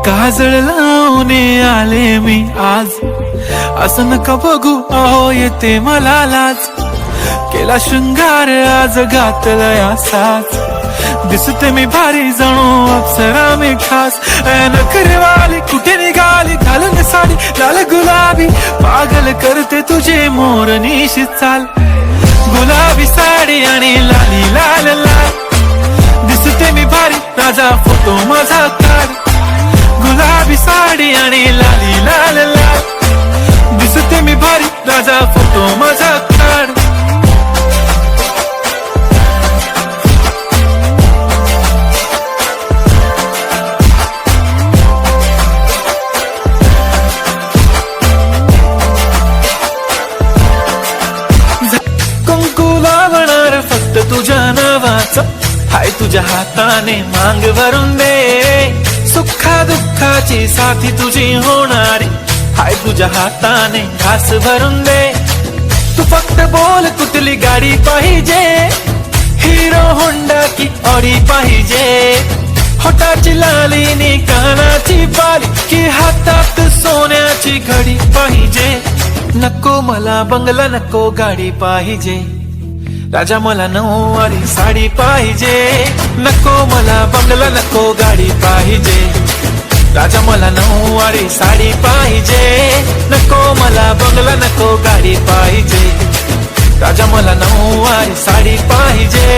काजळ लावून आले मी आज, असं नका बघू अहो येते मला लाज. केला शृंगार आज घातलाय असाच, दिसते मी भारी जणू अप्सरा मी खास. नखरेवाली कुठे निघाली घालून साडी लाल गुलाबी, पागल करते तुझे मोरनीशी चाल. गुलाबी साडी आणि लाली लाल लाल, दिसते मी भारी राजा फोटो माझा काढ. गुलाबी साडी आणि लाली लाल लाल, दिसते मी भारी राजा फोटो माझा काढ. कुंकू लावणार फक्त तुझ्या नावाचं, हाय तुझ्या हाताने मांग भरून दे. सुखा दुःखाची साथी तुझी होणारी, हाय तुझ्या हाताने घास भरून दे. तू फक्त बोल कुठली गाडी पाहिजे, हिरो होंडा की ऑडी पाहिजे. होटाची लाली नी कानाची बाली, की हातात सोन्याची घडी पाहिजे. नको मला बंगला नको गाडी पाहिजे, राजा मला नऊवारी साडी पाहिजे. नको मला बंगला नको गाडी पाहिजे, राजा मला नऊवारी साडी पाहिजे. नको मला बंगला नको गाडी पाहिजे, राजा मला नऊवारी साडी पाहिजे.